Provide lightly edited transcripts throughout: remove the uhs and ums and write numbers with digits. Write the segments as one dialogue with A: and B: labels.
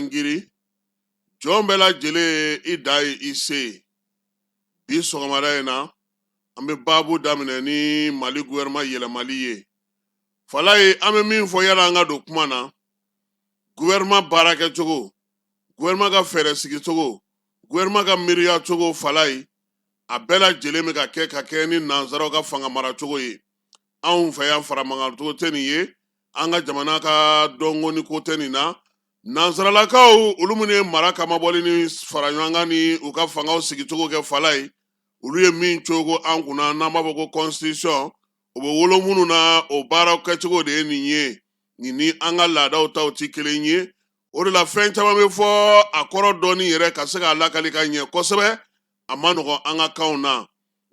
A: Angiri, John Bella Jele, Idai Ise, Bisomarena, Ambe Babu Damini, Mali Guerma Yela Maliye. Falai, Ame Min for Yaranga Dukmana, Guerma Baraka Togo, Guerma ga Feresiki Togo, Guerma ga Miria Togo Falai, Abella Jele Mega Kekakeni, Nanzaroga Fangamara Togo ye. Anw fɛ yan faramangato tɛ nin ye an ka jamana ka dɔngɔni ko tɛ nin na nansaralakaw olu minnu ye mara kama bɔli ni fara ɲɔgɔn kan ni u ka fangaw sigicogo kɛ fala ye olu ye min cogo an kunna n'an b'a fɔ ko constitution o bɛ wolo minnu na o baaraw kɛcogo de ye nin ye nin ni an ka laadaw taw ti kelen ye o de la fɛn caman bɛ fɔ a kɔrɔ dɔɔni yɛrɛ ka se k'a lakali ka ɲɛ kosɛbɛ a ma nɔgɔn an ka kanw na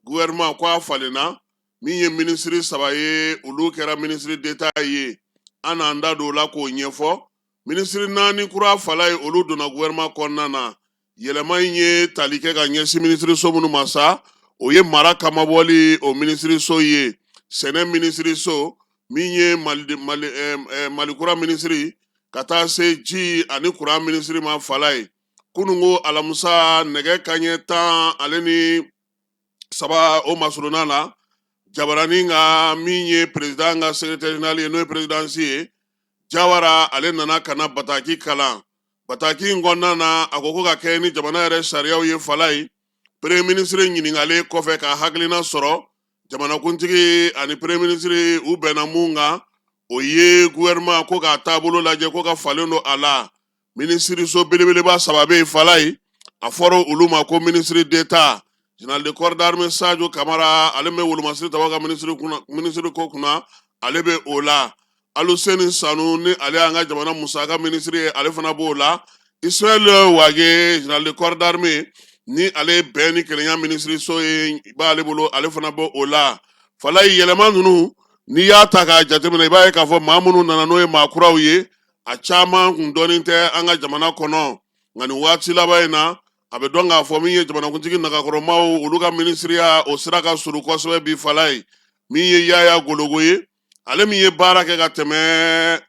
A: gouvernement ko a falenna min ye ministre saba ye olu kɛra ministre d'État ye an n'an da don o la k'o ɲɛfɔ ministre naani kura fala ye olu donna gouvernement kɔnɔna na yɛlɛma in ye tali kɛ ka ɲɛsin ministre so minnu ma sa o ye mara kama bɔli o ministre so ye sɛnɛ ministre so min ye mali kura ministre ka taa se ji ani kuran ministre ma fala ye kunungo alamusa nɛgɛ kanɲɛ 10 ale ni 3 o masuruna na Jabarani nga min ye président nga secrétaire général ye n'o ye présidence ye Jawara ale nana kana bataki kalan bataki ngonna na a ko ka kɛ ni jamana yɛrɛ sariyaw ye fala ye premier ministre ɲiningale kɔfɛ ka hakilina sɔrɔ jamanakuntigi ani premier ministre u bɛnna mun kan o ye gouvernement ko k'a taabolo lajɛ ko ka falen don a la ministre so belebeleba saba bɛ fala ye a fɔra olu ma ko ministre d'État Général de corps d'armée Sadio Kamara ale bɛ wolomasiri tabaga ministre ko kunna ale bɛ o la Aluseni Sanu ni ale y'an ka jamana musaka ministre ye ale fana b'o la Israël Wage Général de corps d'armée ni ale bɛn ni kelenya ministre so ye b'ale bolo ale fana b'o la fala yɛlɛma ninnu n'i y'a ta k'a jateminɛ i b'a ye k'a fɔ maa minnu nana n'o ye maa kuraw ye a caman kun dɔnnen tɛ an ka jamana kɔnɔ nka nin waati laban in na a bɛ dɔn k'a fɔ min ye jamanakuntigi nagakɔrɔmaw olu ka ministeriya o sira ka surun kosɛbɛ bi fala ye min ye Yaya Gologo ye ale min ye baara kɛ ka tɛmɛ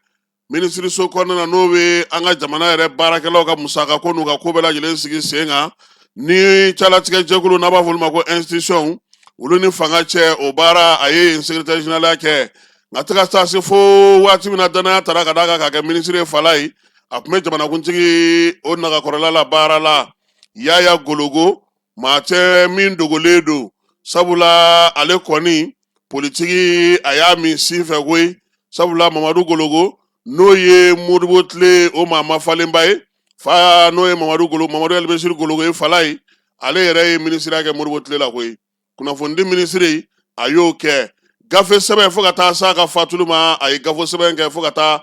A: ministre so kɔnɔna na n'o bɛ an ka jamana yɛrɛ baarakɛlaw ka musaka ko n'u ka ko bɛɛ lajɛlen sigi sen kan ni calatigɛ jɛkulu n'a b'a fɔ olu ma ko institution olu ni fanga cɛ o baara a ye secrétaire général kɛ nka tɛ ka taa se fo waati min na danaya tara ka d'a kan ka kɛ ministre ye fala ye a tun bɛ jamanakuntigi o nagakɔrɔla la baara la Yaya Gologo maa tɛ min dogolen don sabula ale kɔni politiki a y'a min sin fɛ koyi sabula Mamadu Gologo n'o ye Modibo Tile o maa mafalenba ye fa n'o ye Mamadu Elbesiri Gologo ye fala ye ale yɛrɛ ye ministre kɛ Modibo Tile la koyi kunnafoni ministre a y'o kɛ gafe sɛbɛn fo ka taa sa a ka fatuli ma a ye gafe sɛbɛn kɛ fo ka taa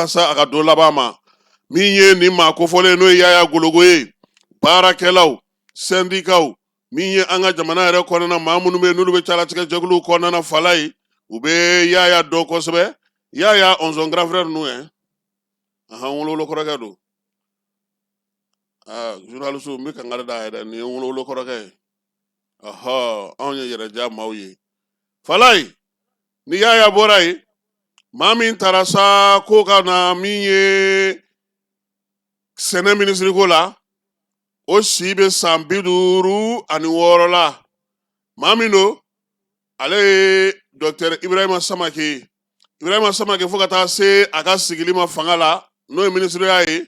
A: sa a ka don laban ma min ye nin maa kofɔlen n'o ye Yaya Gologo ye baarakɛlaw syndikaw min ye an ka jamana yɛrɛ kɔnɔna maa minnu bɛ n'olu bɛ calatigɛ jɛkuluw kɔnɔna fala ye u bɛ Yaya dɔn kosɛbɛ Yaya on son grand frère nous hein wolowolo kɔrɔkɛ don journaliste n bɛ kangari da yɛrɛ nin ye wolowolo kɔrɔkɛ ye anw ye yɛrɛja maaw ye fala ye ni Yaya bɔra ye maa min taara sa ko ka na min ye sɛnɛ ministre ko la o si bɛ san 56 la maa min don ale ye Dr Ibrahima Samake fo ka taa se a ka sigili ma fanga la n'o ye ministreya ye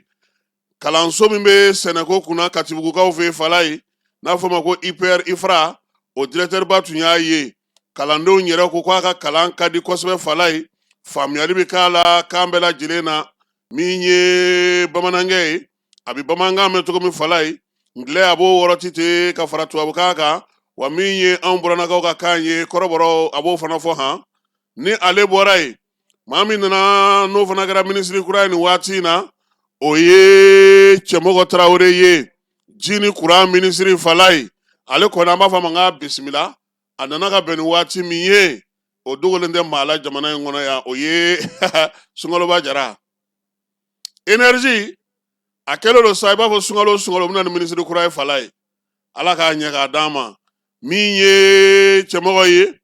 A: kalanso min bɛ sɛnɛko kunna Katibugukaw fɛ fala ye n'a fɔ ma ko IPR IFRA o directeur ba tun y'a ye kalandenw yɛrɛ ko k'a ka kalan ka di kosɛbɛ fala ye faamuyali bɛ k'a la kan bɛɛ lajɛlen na min ye bamanankɛ ye a bɛ bamanankan mɛn cogo min fala ye ngilɛ a b'o wɔrɔti ten ka fara tubabukan kan wa min ye anw buranakaw ka kan ye kɔrɔbɔrɔ a b'o fana fɔ han ni ale bɔra ye maa min nana n'o fana kɛra ministre kura ye nin waati in na o ye Cɛmɔgɔ Tarawele ye ji ni kuran ministre fala ye ale kɔni an b'a fɔ a ma k'a bisimila a nana ka bɛn ni waati min ye o dogolen tɛ maa la jamana in kɔnɔ yan o ye Sunkaloba Jara énergie a kɛlen don sa i b'a fɔ sunkalo bɛna ni ministre kura ye fala ye ala k'a ɲɛ k'a d'an ma min ye cɛmɔgɔ ye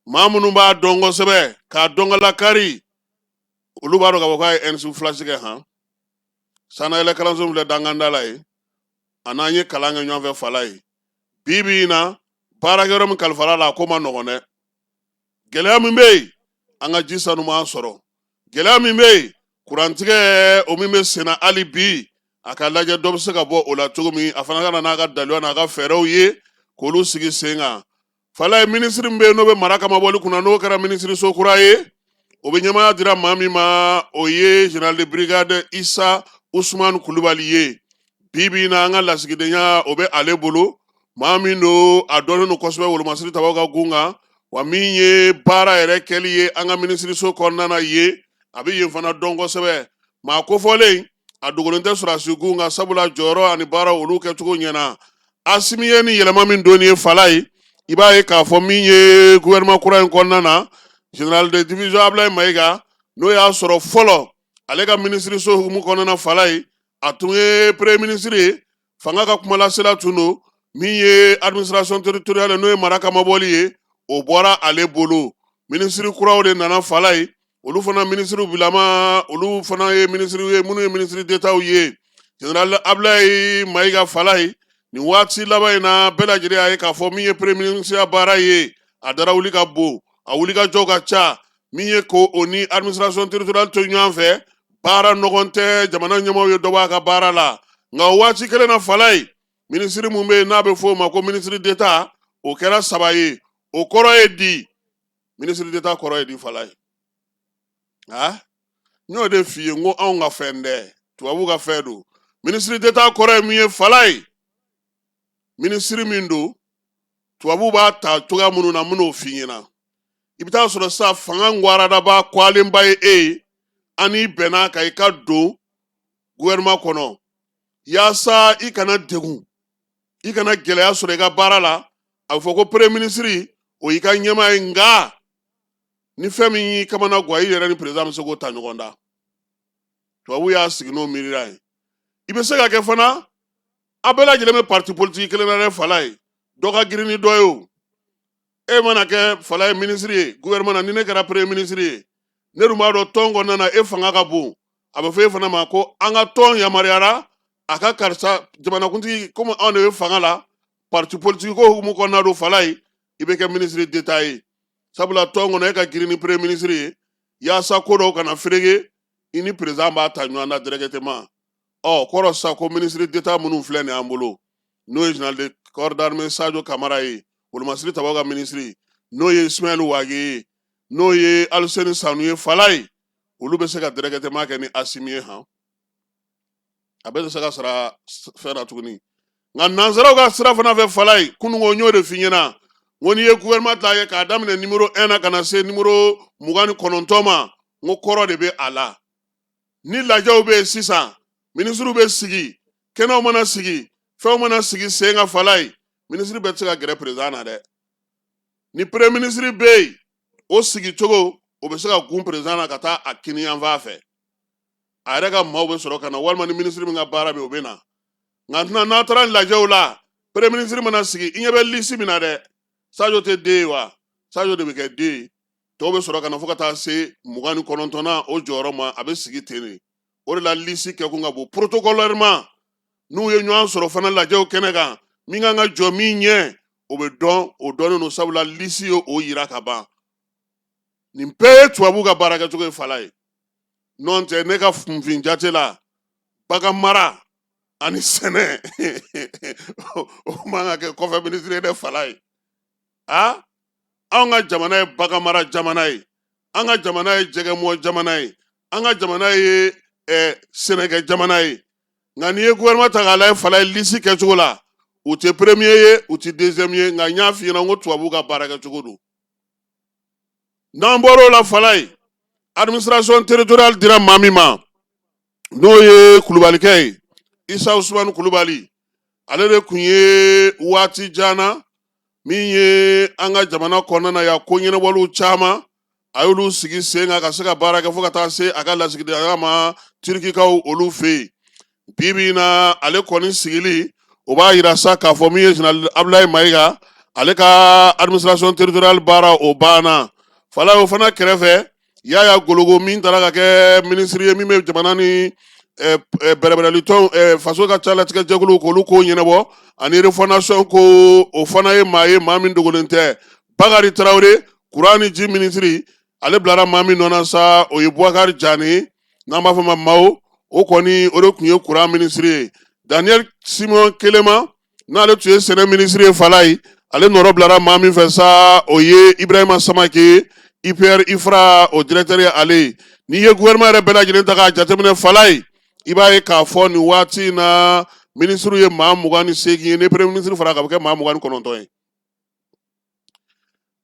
A: maa minnu b'a dɔn kosɛbɛ k'a dɔn ka lakari olu b'a dɔn k'a fɔ k'a ye NC flash kɛ han Sana yɛlɛ kalanso filɛ danganda la ye a n'an ye kalan kɛ ɲɔgɔn fɛ Fala ye bi bi in na baarakɛyɔrɔ min kalifara la a ko ma nɔgɔn dɛ gɛlɛya min bɛ yen an ka ji sanuman sɔrɔ gɛlɛya min bɛ yen kurantigɛ o min bɛ senna hali bi a ka lajɛ dɔ bɛ se ka bɔ o la cogo min a fana ka na n'a ka daliwa n'a ka fɛɛrɛw ye k'olu sigi sen kan Fala ye minisiri min bɛ yen n'o bɛ mara kama bɔli kunna n'o kɛra minisiriso kura ye o bɛ ɲɛmaya dira maa min ma o ye général de brigade Isa Usman Kulubali ye bi bi in na an ka lasigidenya o bɛ ale bolo maa min don a dɔnnen don kosɛbɛ wolomasiri tabaw ka gun kan wa min ye baara yɛrɛ kɛli ye an ka minisiriso kɔnɔna na ye a bɛ yen fana dɔn kosɛbɛ maa kofɔlen a dogolen tɛ sɔrɔdasi gun kan sabula jɔyɔrɔ ani baara olu kɛcogo ɲɛna Asimi ye ni yɛlɛma min donni ye Fala ye i b'a ye k'a fɔ min ye gouvernement kura in kɔnɔna na général de division Ablaye Mayiga n'o y'a sɔrɔ fɔlɔ ale ka minisiriso hukumu kɔnɔna Fala ye a tun ye premier ministre ye fanga ka kumalasela tun don min ye administration territoriale n'o ye mara kamabɔli ye o bɔra ale bolo minisiri kuraw de nana Fala ye olu fana minisiriw bilama olu fana ye minisiriw ye minnu ye ministre d'état ye général Ablaye Mayiga Fala ye nin waati laban in na bɛɛ lajɛlen y'a ye k'a fɔ min ye premier ministre baara ye a dara wuli ka bon a wuli ka jɔ ka ca min ye ko o ni administration territoriale to ɲɔgɔn fɛ baara nɔgɔn tɛ jamana ɲɛmaaw ye dɔ bɔ a ka baara la nka o waati kelen na Fala ye minisiri mun bɛ yen n'a bɛ fɔ o ma ko ministre d'état o kɛra 3 ye o kɔrɔ ye di ministre d'état kɔrɔ ye di Fala ye n y'o de f'i ye n ko anw ka fɛn dɛ tubabuw ka fɛn don ministre d'état kɔrɔ ye min ye Fala ye minisiri min don tubabuw b'a ta cogoya minnu na n bɛn'o f'i ɲɛna i bɛ taa sɔrɔ sa fanga ŋwaradaba kɔlenba ye e ye ani bɛnna kan i ka don gouvernement kɔnɔ yaasa i kana degun i kana gɛlɛya sɔrɔ i ka baara la a bɛ fɔ ko premier ministre o y'i ka ɲɛmaa ye nka ni fɛn min y'i kamana guwa i yɛrɛ ni président bɛ se k'o ta ɲɔgɔn da tubabuw y'a sigi n'o miirira ye i bɛ se ka kɛ fana a bɛɛ lajɛlen bɛ parti politique kelen na dɛ Fala ye dɔ ka girin ni dɔ ye o e mana kɛ Fala ye ministre ye gouvernement na ni ne kɛra premier ministre ye ne dun b'a dɔn tɔn kɔnɔna na e fanga ka bon a bɛ fɔ e fana ma ko an ka tɔn yamaruyara a ka karisa jamanakuntigi komi anw de bɛ fanga la parti politique ko hukumu kɔnɔna don Fala ye i bɛ kɛ ministre d'état ye sabula tɔn kɔnɔ e ka girin ni premier ministre ye yaasa ko dɔw kana ferege i ni président b'a ta ɲɔgɔn na directement kɔrɔ sisan ko ministre d'état minnu filɛ nin y'an bolo n'o ye général de corps d'armée Sadio Kamara ye wolomasiri tabaw ka ministre n'o ye Ismaël Wage ye n'o ye Aliseni Sanu ye Fala ye olu bɛ se ka directement kɛ ni Asimi ye han a bɛ se ka sara fɛn na tuguni nka nanzaraw ka sira fana fɛ Fala ye kununko n y'o de f'i ɲɛna n ko n'i ye gouvernement ta ye k'a daminɛ numéro 1 na ka na se numéro 29 ma n ko kɔrɔ de bɛ a la ni lajɛw bɛ yen sisan minisiriw bɛ sigi kɛnɛw mana sigi fɛnw mana sigi sen ka Fala ye minisiri bɛɛ tɛ se ka gɛrɛ président na dɛ ni premier ministre bɛ yen o sigi cogo o bɛ se ka gun président na ka taa a kini yan fan fɛ a yɛrɛ ka maaw bɛ sɔrɔ ka na walima ni ministre min ka baara bɛ o bɛ na nka n'a taara lajɛw la premier ministre mana sigi i ɲɛ bɛ liste min na dɛ Sadio tɛ den ye wa Sadio de bɛ kɛ den ye tɔw bɛ sɔrɔ ka na fo ka taa se 29 o jɔyɔrɔ ma a bɛ sigi ten de o de la liste kɛkun ka bon protocolairement n'u ye ɲɔgɔn sɔrɔ fana lajɛw kɛnɛ kan min kan ka jɔ min ɲɛ o bɛ dɔn o dɔnnen don sabula liste ye o yira ka ban nin bɛɛ ye tubabuw ka baarakɛcogo ye Fala ye n'o tɛ ne ka funfin jate la bagan mara ani sɛnɛ o man ka kɛ kɔfɛ minisiri ye dɛ Fala ye anw ka jamana ye bagan mara jamana ye an ka jamana ye jɛgɛmɔ jamana ye an ka jamana ye sɛnɛkɛ jamana ye nka n'i ye gouvernement ta k'a lajɛ Fala ye liste kɛcogo la u tɛ premier ye u tɛ deuxième ye nka n y'a f'i ɲɛna n ko tubabuw ka baarakɛcogo don n'an bɔra o la Fala ye administration territoriale dira maa min ma n'o ye Kulubalikɛ ye Isa Usman Kulubali ale de tun ye waati jan na min ye an ka jamana kɔnɔna na yan ko ɲɛnabɔliw caman a y'olu sigi sen kan ka se ka baara kɛ fo ka taa se a ka lasigidenya ma turikikaw olu fɛ yen bi bi in na ale kɔni sigili o b'a yira sa k'a fɔ min ye général Ablaye Mayiga ale ka administration territoriale baara o banna Fala y'o fana kɛrɛfɛ Yaya Gologo min taara ka kɛ ministre ye min bɛ jamana ni bɛrɛbɛrɛli tɔn faso ka calatigɛ jɛkulu k'olu ko ɲɛnabɔ ani refondation ko o fana ye maa ye maa min dogolen tɛ Bakari Tarawele courant ni ji ministre ale bilara maa min nɔ na sa o ye Boubacar Jani n'an b'a fɔ ma Mao o kɔni o de tun ye courant ministre ye Daniel Simon Kelema n'ale tun ye sɛnɛ ministre ye Falaye ale nɔrɔ bilara maa min fɛ sa o ye Ibrahima Samake IPR IFRA o directeur ye ale n'i ye gouvernement yɛrɛ bɛɛ lajɛlen ta k'a jateminɛ Falaye i b'a ye k'a fɔ nin waati in na ministre ye maa 28 ye ne premier ministre fara ka bɛ kɛ maa 29 ye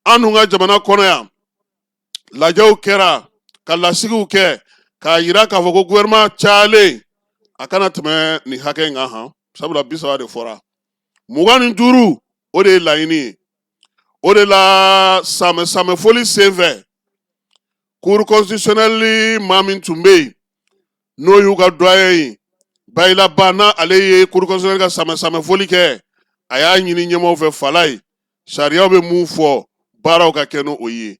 A: an dun ka jamana kɔnɔ yan lajɛw kɛra ka lasigiw kɛ k'a yira k'a fɔ ko gouvernement cayalen a kana tɛmɛ nin hakɛ in kan han sabula 30 de fɔra 25 o de ye laɲini ye o de la samɛfoli senfɛ cour constitutionnelle maa min tun bɛ yen n'o y'u ka doyen ye Bayila Ba n'ale ye cour constitutionnelle ka samɛfoli kɛ a y'a ɲini ɲɛmaaw fɛ Falaye sariyaw bɛ mun fɔ baaraw ka kɛ n'o ye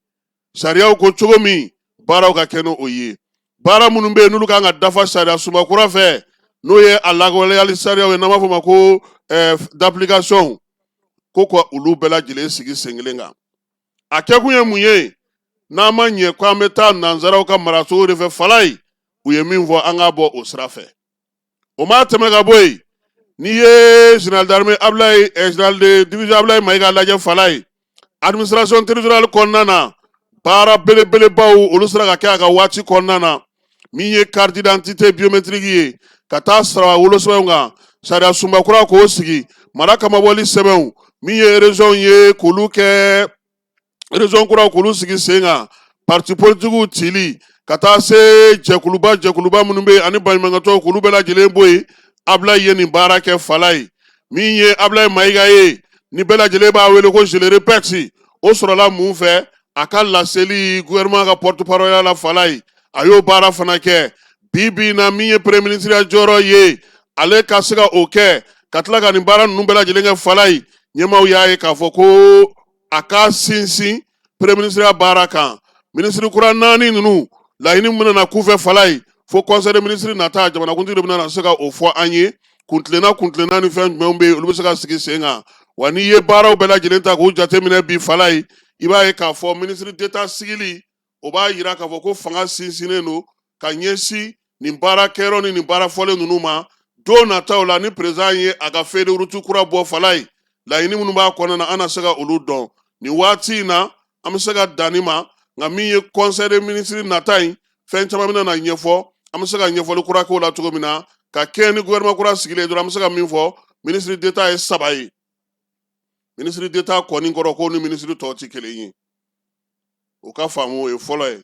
A: sariyaw ko cogo min baaraw ka kɛ n'o ye baara minnu bɛ yen n'olu kan ka dafa sariya sunba kura fɛ n'o ye a lawaleyali sariyaw ye n'an b'a fɔ o ma ko d'application ko ka olu bɛɛ lajɛlen sigi sen kelen kan a kɛkun ye mun ye n'an ma ɲɛ ko an bɛ taa nanzaraw ka maracogo de fɛ Falaye u ye min fɔ an ka bɔ o sira fɛ o ma tɛmɛ ka bɔ yen n'i ye général d'armée Ablaye général de division Ablaye Mayiga lajɛ Falaye administration territoriale kɔnɔna na baara belebelebaw olu sera ka kɛ a ka waati kɔnɔna na min ye carte d'identité biométrique ye ka taa sara wolosɛbɛnw kan sariya sunba kura k'o sigi mara kamabɔli sɛbɛnw min ye région ye k'olu kɛ région kuraw k'olu sigi sen kan parti politiquew cili ka taa se jɛkuluba minnu bɛ yen ani baɲumankɛtɔnw k'olu bɛɛ lajɛlen bɔ yen Ablaye ye nin baara kɛ Falaye min ye Ablaye Mayiga ye ni bɛɛ lajɛlen b'a wele ko je le répète o sɔrɔla mun fɛ a ka laseli gouvernement ka porte parole la Falaye a y'o baara fana kɛ bi na min ye premier ministre ya jɔyɔrɔ ye ale ka se ka o kɛ ka tila ka nin baara ninnu bɛɛ lajɛlen kɛ Falaye ɲɛmaaw y'a ye k'a fɔ ko a ka sinsin premier ministre ya baara kan ministre kura 4 ninnu laɲini min bɛna k'u fɛ Falaye fo conseil des ministres nata jamanakuntigi de bɛna se ka o fɔ an ye kuntilenna ni fɛn jumɛnw bɛ yen olu bɛ se ka sigi sen kan wa n'i ye baaraw bɛɛ lajɛlen ta k'u jateminɛ bi Falaye i b'a ye k'a fɔ ministre d'état sigili o b'a yira k'a fɔ ko fanga sinsinnen don ka ɲɛsin nin baara kɛyɔrɔ ni nin baara fɔlen ninnu ma don nataw la ni président ye a ka feuille de route kura bɔ Falaye laɲini minnu b'a kɔnɔna na an na se ka olu dɔn nin waati in na an bɛ se ka dan nin ma nka min ye conseil des ministres nata in fɛn caman bɛna na ɲɛfɔ an bɛ se ka ɲɛfɔli kura k'o la cogo min na ka kɛ ni gouvernement kura sigilen dɔrɔn an bɛ se ka min fɔ ministre d'état ye 3 ye ministre d'état kɔni kɔrɔ ko ni ministre tɔw tɛ kelen ye o ka faamu o ye fɔlɔ ye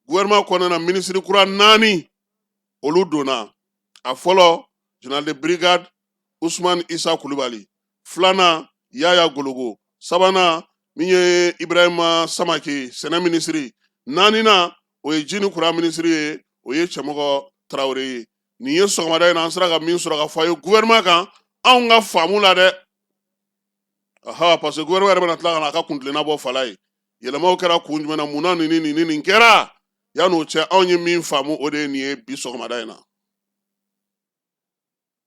A: gouvernement kɔnɔna na ministre kura 4 olu donna a fɔlɔ général de brigade Ousmane Issa Kulibali filanan Yaya Gologo sabanan min ye Ibrahima Samake sɛnɛ ministre naaninan o ye ji ni courant ministre ye o ye Cɛmɔgɔ Tarawele ye nin ye sɔgɔmada in na an sera ka min sɔrɔ ka fɔ a ye gouvernement kan anw ka faamu la dɛ parce que gouvernement yɛrɛ bɛna tila ka na a ka kuntilenna bɔ Falaye yɛlɛmaw kɛra kun jumɛn na mun na nin kɛra yan'o cɛ anw ye min faamu o de ye nin ye bi sɔgɔmada in na